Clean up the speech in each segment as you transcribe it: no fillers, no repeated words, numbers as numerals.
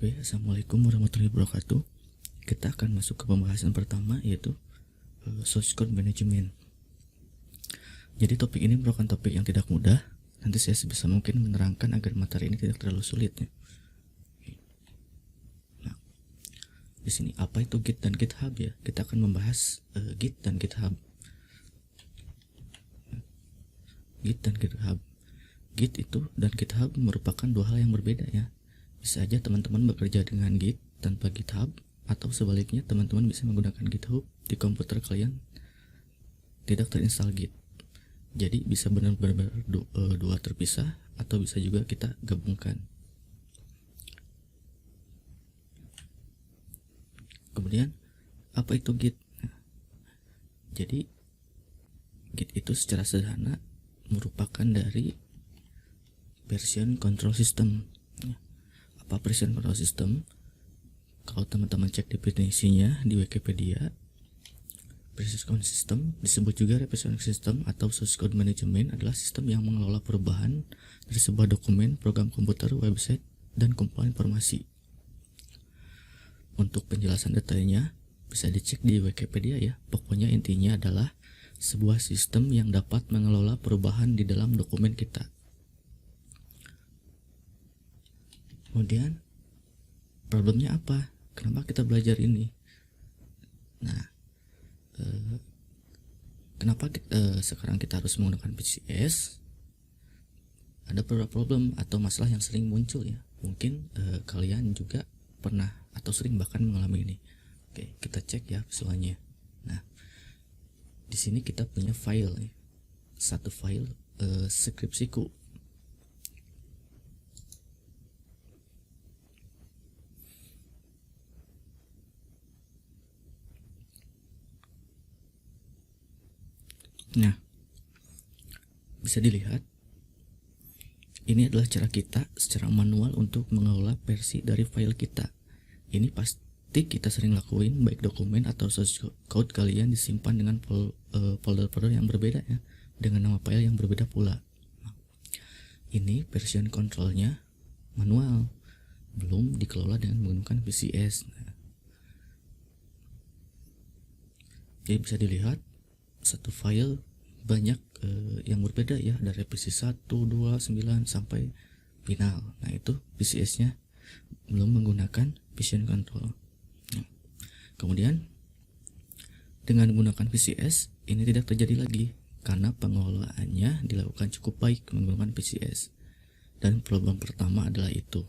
Oke, assalamualaikum warahmatullahi wabarakatuh. Kita akan masuk ke pembahasan pertama, yaitu source code management. Jadi topik ini merupakan topik yang tidak mudah. Nanti saya sebisa mungkin menerangkan agar materi ini tidak terlalu sulit ya. Nah, di sini apa itu Git dan GitHub ya? Kita akan membahas Git dan GitHub. Git dan GitHub. Git itu dan GitHub merupakan dua hal yang berbeda ya. Bisa aja teman-teman bekerja dengan Git tanpa GitHub, atau sebaliknya teman-teman bisa menggunakan GitHub di komputer kalian tidak terinstall Git. Jadi bisa benar-benar dua terpisah, atau bisa juga kita gabungkan. Kemudian apa itu Git? Jadi Git itu secara sederhana merupakan dari version control system. Apa version control system? Kalau teman-teman cek definisinya di Wikipedia, version control system disebut juga revision system atau source code management adalah sistem yang mengelola perubahan dari sebuah dokumen, program komputer, website, dan kumpulan informasi. Untuk penjelasan detailnya bisa dicek di Wikipedia ya. Pokoknya intinya adalah sebuah sistem yang dapat mengelola perubahan di dalam dokumen kita. Kemudian problemnya apa? Kenapa kita belajar ini? Nah, kenapa sekarang kita harus menggunakan PCS? Ada beberapa problem atau masalah yang sering muncul ya. Mungkin kalian juga pernah atau sering bahkan mengalami ini. Oke, kita cek ya visualnya. Nah, di sini kita punya file ya. Satu file skripsiku. Nah, bisa dilihat ini adalah cara kita secara manual untuk mengelola versi dari file kita. Ini pasti kita sering lakuin, baik dokumen atau source code kalian disimpan dengan folder-folder yang berbeda ya, dengan nama file yang berbeda pula. Ini version controlnya manual, belum dikelola dengan menggunakan PCS. Jadi bisa dilihat satu file banyak yang berbeda ya, dari revisi 1, 2, 9 sampai final. Nah, itu PCS nya belum menggunakan version control. Nah, kemudian dengan menggunakan PCS ini tidak terjadi lagi karena pengelolaannya dilakukan cukup baik menggunakan PCS. Dan problem pertama adalah itu,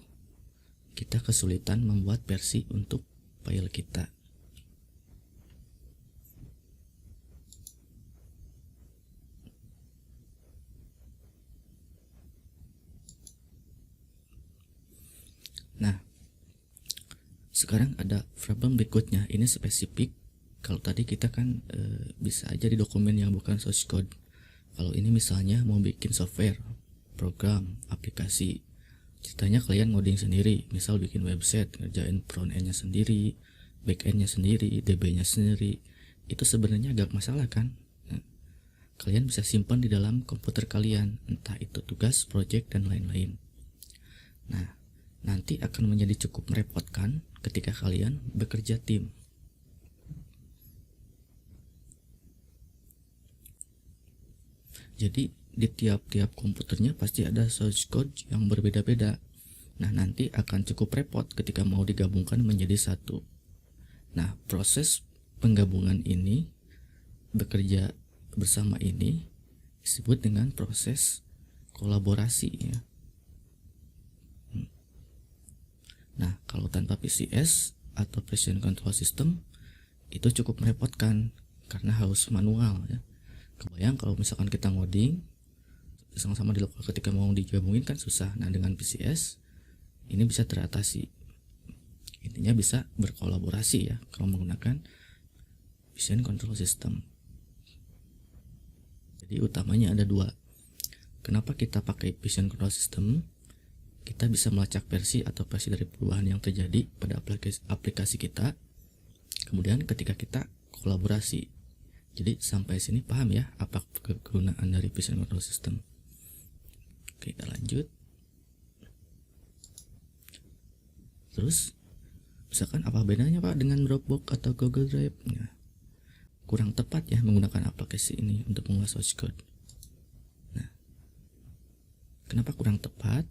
kita kesulitan membuat versi untuk file kita. Nah, sekarang ada problem berikutnya. Ini spesifik. Kalau tadi kita kan bisa aja di dokumen yang bukan source code. Kalau ini misalnya mau bikin software, program, aplikasi, ceritanya kalian ngoding sendiri. Misal bikin website, ngerjain front end-nya sendiri, back end-nya sendiri, DB-nya sendiri. Itu sebenarnya agak masalah kan? Nah, kalian bisa simpan di dalam komputer kalian, entah itu tugas, project, dan lain-lain. Nah, nanti akan menjadi cukup merepotkan ketika kalian bekerja tim. Jadi di tiap-tiap komputernya pasti ada source code yang berbeda-beda. Nah, nanti akan cukup repot ketika mau digabungkan menjadi satu. Nah, proses penggabungan ini, bekerja bersama ini disebut dengan proses kolaborasi ya. Nah, kalau tanpa PCS atau version control system itu cukup merepotkan karena harus manual ya. Kebayang kalau misalkan kita ngoding sama-sama dilakukan, ketika mau digabungin kan susah. Nah, dengan PCS ini bisa teratasi. Intinya bisa berkolaborasi ya kalau menggunakan version control system. Jadi utamanya ada dua. Kenapa kita pakai version control system? Kita bisa melacak versi atau versi dari perubahan yang terjadi pada aplikasi kita. Kemudian ketika kita kolaborasi. Jadi sampai sini paham ya apa kegunaan dari version control system. Oke, kita lanjut. Terus misalkan apa bedanya Pak dengan Dropbox atau Google Drive? Nah, kurang tepat ya menggunakan aplikasi ini untuk mengulas source code. Nah, kenapa kurang tepat?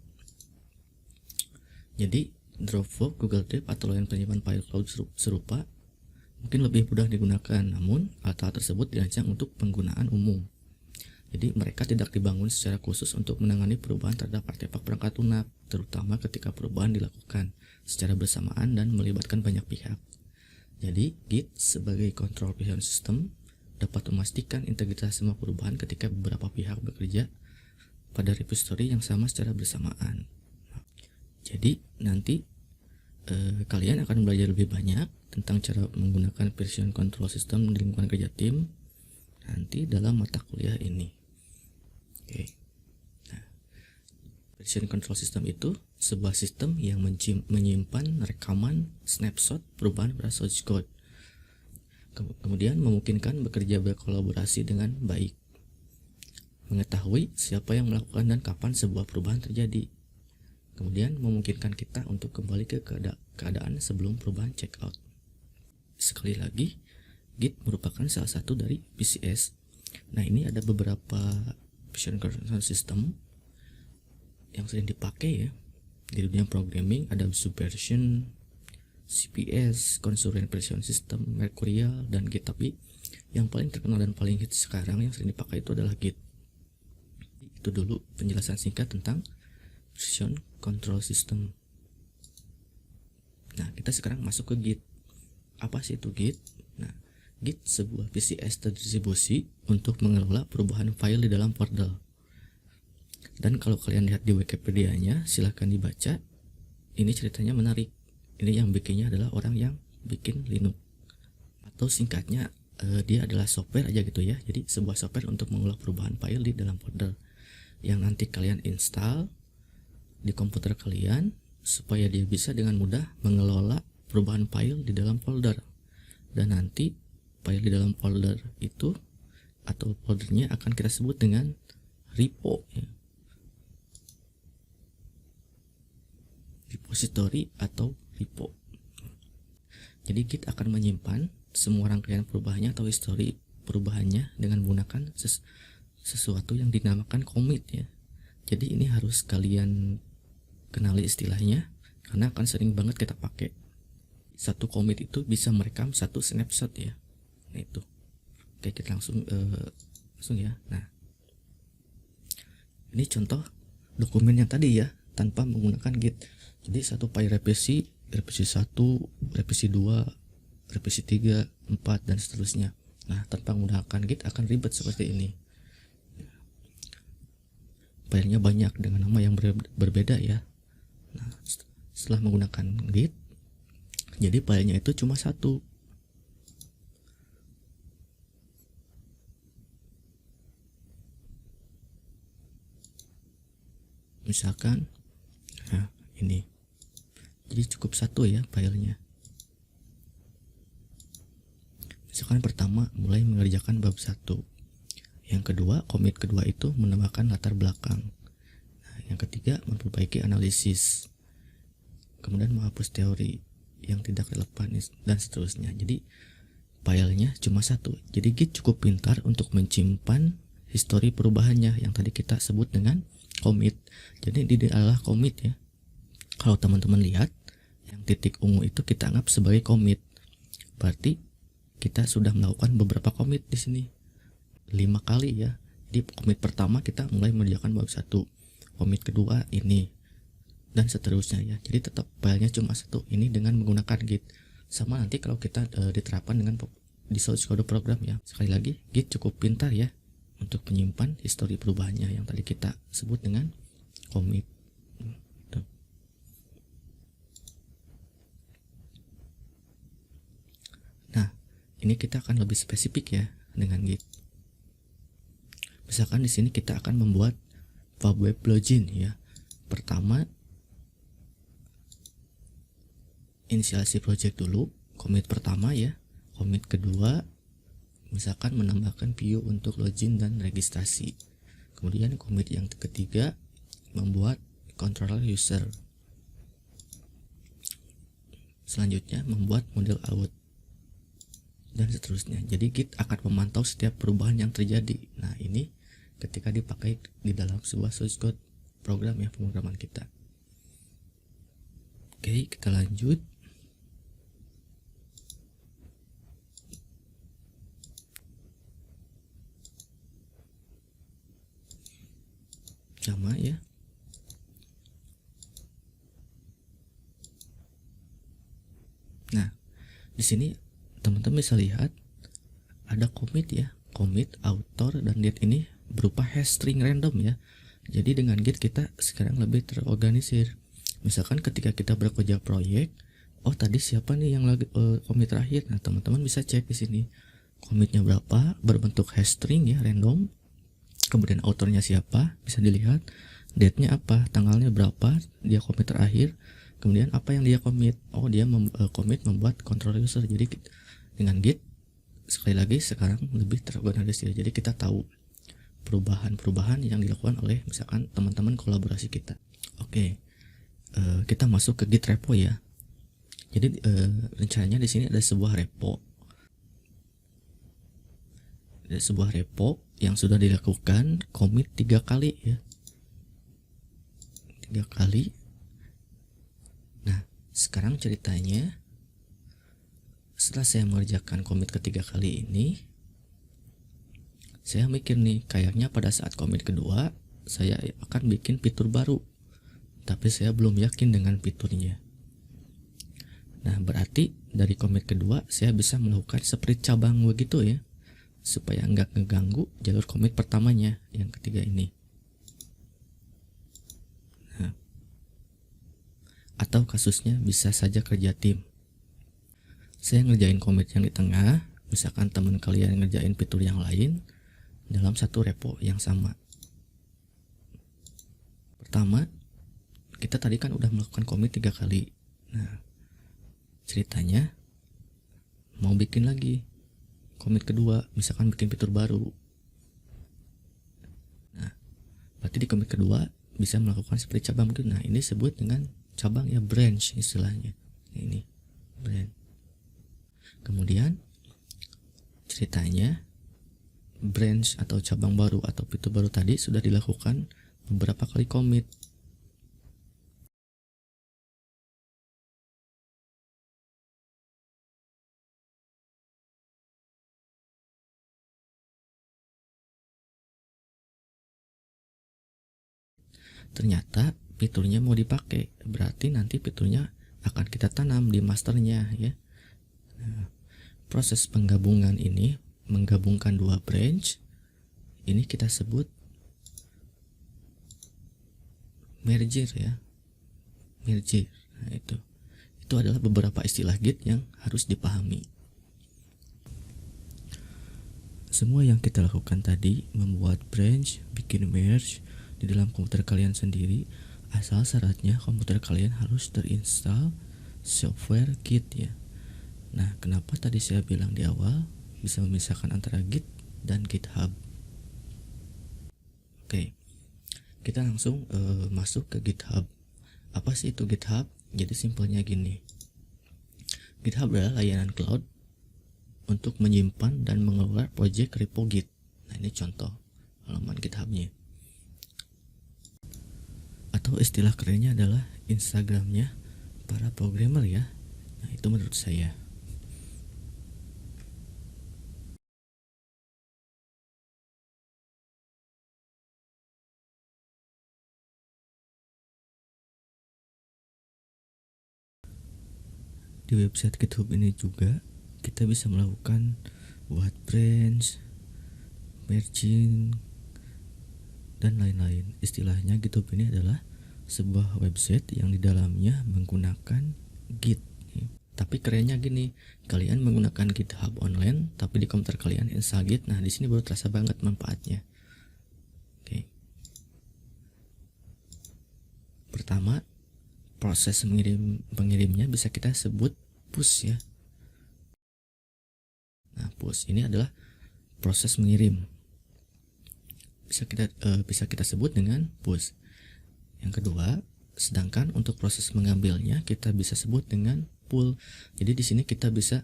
Jadi Dropbox, Google Drive atau lain penyimpanan file cloud serupa mungkin lebih mudah digunakan, namun alat-alat tersebut dirancang untuk penggunaan umum. Jadi mereka tidak dibangun secara khusus untuk menangani perubahan terhadap artefak perangkat lunak, terutama ketika perubahan dilakukan secara bersamaan dan melibatkan banyak pihak. Jadi Git sebagai control operation system dapat memastikan integritas semua perubahan ketika beberapa pihak bekerja pada repository yang sama secara bersamaan. Jadi nanti kalian akan belajar lebih banyak tentang cara menggunakan version control system di lingkungan kerja tim nanti dalam mata kuliah ini. Oke. Nah, version control system itu sebuah sistem yang menyimpan rekaman snapshot perubahan pada source code. Kemudian memungkinkan bekerja berkolaborasi dengan baik, mengetahui siapa yang melakukan dan kapan sebuah perubahan terjadi. Kemudian memungkinkan kita untuk kembali ke keadaan sebelum perubahan checkout. Sekali lagi, Git merupakan salah satu dari VCS. Nah, ini ada beberapa version control system yang sering dipakai ya di dunia programming. Ada Subversion, CPS, Concurrent Version System, Mercurial, dan Git. Tapi yang paling terkenal dan paling hits sekarang yang sering dipakai itu adalah Git. Itu dulu penjelasan singkat tentang version control system. Nah, kita sekarang masuk ke Git. Apa sih itu Git? Nah, Git sebuah VCS terdistribusi untuk mengelola perubahan file di dalam folder. Dan kalau kalian lihat di Wikipedia-nya, silahkan dibaca. Ini ceritanya menarik. Ini yang bikinnya adalah orang yang bikin Linux. Atau singkatnya, dia adalah software aja gitu ya. Jadi sebuah software untuk mengelola perubahan file di dalam folder yang nanti kalian install di komputer kalian supaya dia bisa dengan mudah mengelola perubahan file di dalam folder. Dan nanti file di dalam folder itu atau foldernya akan kita sebut dengan repo ya. Repository atau repo. Jadi Git akan menyimpan semua rangkaian perubahannya atau histori perubahannya dengan menggunakan sesuatu yang dinamakan commit ya. Jadi ini harus kalian kenali istilahnya karena akan sering banget kita pakai. Satu commit itu bisa merekam satu snapshot ya. Nah itu. Oke, kita langsung ya. Nah, ini contoh dokumen yang tadi ya tanpa menggunakan Git. Jadi satu file revisi 1, revisi 2, revisi 3, 4 dan seterusnya. Nah, tanpa menggunakan Git akan ribet seperti ini. Filenya banyak dengan nama yang berbeda ya. Nah, setelah menggunakan Git, jadi filenya itu cuma satu. Misalkan, nah ini, jadi cukup satu ya filenya. Misalkan pertama mulai mengerjakan bab 1. Yang kedua, komit kedua itu menambahkan latar belakang. Yang ketiga, memperbaiki analisis, kemudian menghapus teori yang tidak relevan dan seterusnya. Jadi filenya cuma satu. Jadi Git cukup pintar untuk menyimpan histori perubahannya yang tadi kita sebut dengan commit. Jadi ini adalah commit ya. Kalau teman-teman lihat yang titik ungu itu kita anggap sebagai commit. Berarti kita sudah melakukan beberapa commit di sini. 5 kali ya. Di commit pertama kita mulai mengerjakan bab 1. Commit kedua ini dan seterusnya ya. Jadi tetap filenya cuma satu ini dengan menggunakan Git. Sama nanti kalau kita diterapkan dengan di source code program ya. Sekali lagi Git cukup pintar ya untuk menyimpan histori perubahannya yang tadi kita sebut dengan commit. Tuh. Nah, ini kita akan lebih spesifik ya dengan Git. Misalkan di sini kita akan membuat web login ya. Pertama, inisiasi project dulu, commit pertama ya. Commit kedua, misalkan menambahkan view untuk login dan registrasi. Kemudian commit yang ketiga, membuat controller user. selanjutnya membuat model out, dan seterusnya. Jadi Git akan memantau setiap perubahan yang terjadi. Nah, ini ketika dipakai di dalam sebuah source code program ya, pemrograman kita. Oke, kita lanjut. Sama ya. Nah, di sini teman-teman bisa lihat ada commit ya, commit, author, dan date ini berupa hash string random ya. Jadi dengan Git kita sekarang lebih terorganisir. Misalkan ketika kita bekerja proyek, oh tadi siapa nih yang lagi commit terakhir? Nah, teman-teman bisa cek di sini commitnya berapa, berbentuk hash string ya, random. Kemudian autornya siapa, bisa dilihat. Date-nya apa, tanggalnya berapa dia commit terakhir. Kemudian apa yang dia commit, oh dia commit membuat control user. Jadi dengan Git sekali lagi sekarang lebih terorganisir. Jadi kita tahu perubahan-perubahan yang dilakukan oleh misalkan teman-teman kolaborasi kita. Oke, kita masuk ke Git repo ya. Jadi rencananya di sini ada sebuah repo. Ada sebuah repo yang sudah dilakukan commit 3 kali ya. 3 kali. Nah, sekarang ceritanya setelah saya mengerjakan commit ketiga kali ini, saya mikir nih, kayaknya pada saat commit kedua saya akan bikin fitur baru, tapi saya belum yakin dengan fiturnya. Nah, berarti dari commit kedua saya bisa melakukan seperti cabang begitu ya, supaya nggak ngeganggu jalur commit pertamanya yang ketiga ini. Nah, atau kasusnya bisa saja kerja tim. Saya ngerjain commit yang di tengah, misalkan teman kalian ngerjain fitur yang lain dalam satu repo yang sama. Pertama, kita tadi kan udah melakukan commit 3 kali. Nah, ceritanya mau bikin lagi commit kedua, misalkan bikin fitur baru. Nah, berarti di commit kedua bisa melakukan seperti cabang gitu. Nah, ini disebut dengan cabang ya, branch istilahnya. Ini branch. Kemudian ceritanya branch atau cabang baru atau fitur baru tadi sudah dilakukan beberapa kali commit. Ternyata fiturnya mau dipakai, berarti nanti fiturnya akan kita tanam di masternya ya. Nah, proses penggabungan ini menggabungkan 2 branch ini kita sebut merger ya, merger. Nah, itu adalah beberapa istilah Git yang harus dipahami. Semua yang kita lakukan tadi, membuat branch, bikin merge di dalam komputer kalian sendiri, asal syaratnya komputer kalian harus terinstall software Git ya. Nah, kenapa tadi saya bilang di awal bisa memisahkan antara Git dan GitHub? Oke, kita langsung masuk ke GitHub. Apa sih itu GitHub? Jadi simpelnya gini, GitHub adalah layanan cloud untuk menyimpan dan mengelola project repo Git. Nah, ini contoh halaman GitHub-nya. Atau istilah kerennya adalah Instagramnya para programmer ya. Nah, itu menurut saya. Di website GitHub ini juga kita bisa melakukan buat branch, merging, dan lain-lain. Istilahnya GitHub ini adalah sebuah website yang di dalamnya menggunakan Git. Tapi kerennya gini, kalian menggunakan GitHub online, tapi di komputer kalian install Git. Nah, di sini baru terasa banget manfaatnya. Oke. Pertama, proses pengirimnya bisa kita sebut push ya. Nah, push ini adalah proses mengirim. Bisa kita sebut dengan push. Yang kedua, sedangkan untuk proses mengambilnya kita bisa sebut dengan pull. Jadi di sini kita bisa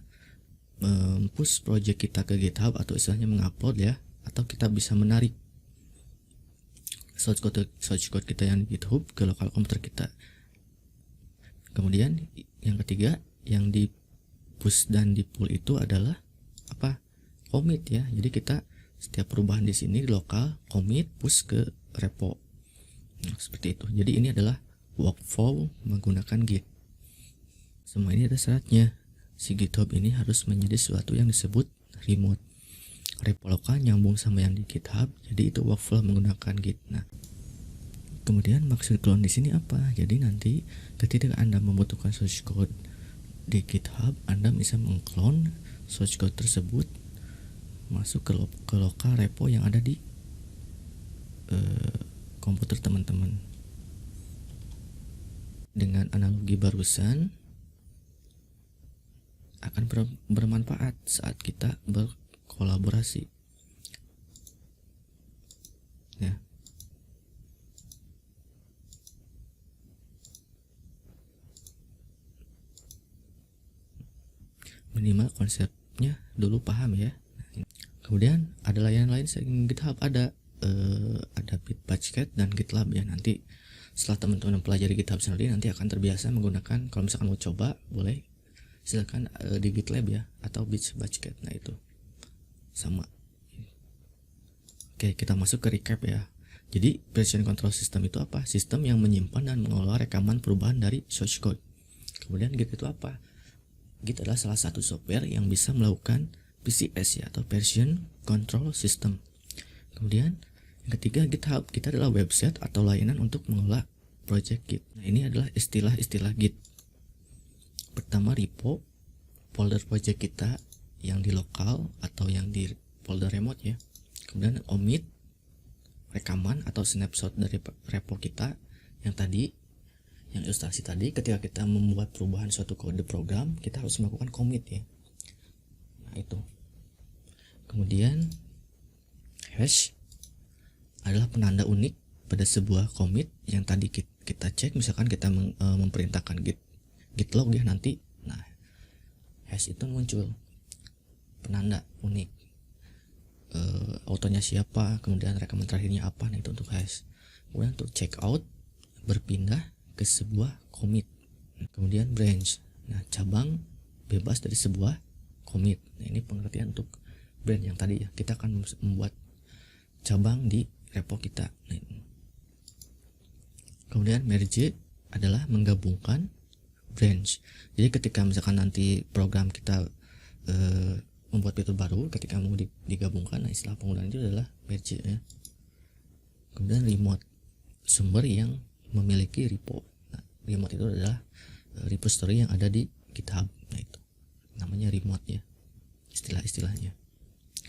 push project kita ke GitHub atau istilahnya mengupload ya, atau kita bisa menarik source code kita yang di GitHub ke lokal komputer kita. Kemudian yang ketiga yang di push dan di pull itu adalah apa? Commit ya. Jadi kita setiap perubahan di sini di lokal commit push ke repo. Nah, seperti itu. Jadi ini adalah workflow menggunakan Git. Semua ini ada syaratnya. Si GitHub ini harus menjadi sesuatu yang disebut remote. Repo lokal nyambung sama yang di GitHub, jadi itu workflow menggunakan Git. Nah, kemudian maksud clone di sini apa? Jadi nanti ketika Anda membutuhkan source code di GitHub, Anda bisa mengclone source code tersebut masuk ke lokal repo yang ada di komputer teman-teman. Dengan analogi barusan akan bermanfaat saat kita berkolaborasi ya. Minimal konsepnya dulu paham ya. Kemudian ada layanan lain selain GitHub, ada Bitbucket dan GitLab ya. Nanti setelah teman-teman pelajari GitHub sendiri nanti akan terbiasa menggunakan, kalau misalkan mau coba boleh silakan di GitLab ya, atau Bitbucket. Nah itu sama. Oke, kita masuk ke recap ya. Jadi version control system itu apa? Sistem yang menyimpan dan mengelola rekaman perubahan dari source code. Kemudian Git itu apa? Git adalah salah satu software yang bisa melakukan VCS ya, atau version control system. Kemudian yang ketiga GitHub, kita adalah website atau layanan untuk mengelola project Git. Nah ini adalah istilah-istilah Git. Pertama repo, folder project kita yang di lokal atau yang di folder remote ya. Kemudian commit, rekaman atau snapshot dari repo kita yang tadi, yang ilustrasi tadi. Ketika kita membuat perubahan suatu kode program, kita harus melakukan commit ya. Nah itu. Kemudian hash adalah penanda unik pada sebuah commit yang tadi kita cek. Misalkan kita memerintahkan git log ya nanti, nah hash itu muncul penanda unik, autonya siapa, kemudian rekaman terakhirnya apa. Nah itu untuk hash. Kemudian untuk checkout berpindah ke sebuah commit. Kemudian branch, nah cabang bebas dari sebuah commit. Nah ini pengertian untuk branch yang tadi ya, kita akan membuat cabang di repo kita. Nah, kemudian merge adalah menggabungkan branch. Jadi ketika misalkan nanti program kita membuat fitur baru, ketika mau digabungkan, nah istilah penggunaan itu adalah merge ya. Kemudian remote, sumber yang memiliki repo. Nah, remote itu adalah repository yang ada di GitHub. Nah itu namanya remote ya, istilah-istilahnya.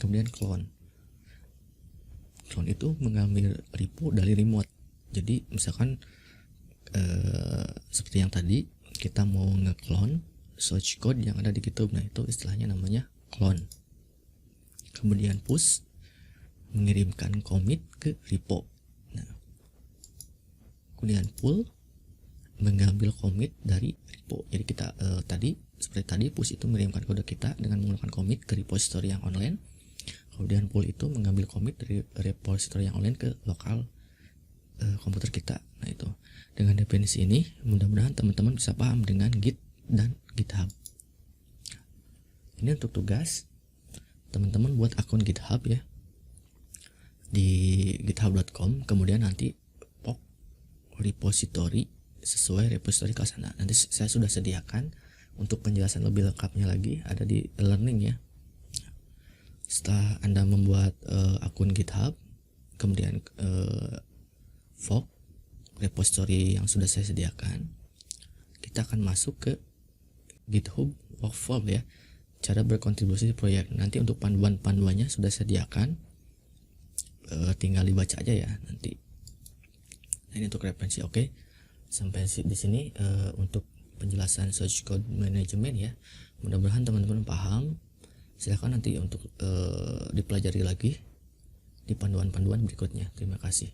Kemudian clone itu mengambil repo dari remote. Jadi misalkan seperti yang tadi, kita mau nge-clone source code yang ada di GitHub, nah itu istilahnya namanya clone. Kemudian push, mengirimkan commit ke repo. Nah, kemudian pull, mengambil commit dari repo. Jadi kita tadi seperti tadi, push itu mengirimkan kode kita dengan menggunakan commit ke repository yang online. Kemudian pull itu mengambil commit dari repository yang online ke lokal komputer kita. Nah itu, dengan definisi ini mudah-mudahan teman-teman bisa paham dengan Git dan GitHub. Ini untuk tugas teman-teman buat akun GitHub ya di github.com, kemudian nanti pok repository sesuai repository ke sana. Nanti saya sudah sediakan untuk penjelasan lebih lengkapnya lagi, ada di learning ya. Setelah Anda membuat akun GitHub, kemudian fork repository yang sudah saya sediakan, kita akan masuk ke GitHub workflow ya, cara berkontribusi di proyek. Nanti untuk panduannya sudah sediakan, tinggal dibaca aja ya nanti. Nah, ini untuk referensi. Oke, sampai di sini untuk penjelasan source code management ya. Mudah-mudahan teman-teman paham. Silahkan nanti untuk dipelajari lagi di panduan-panduan berikutnya. Terima kasih.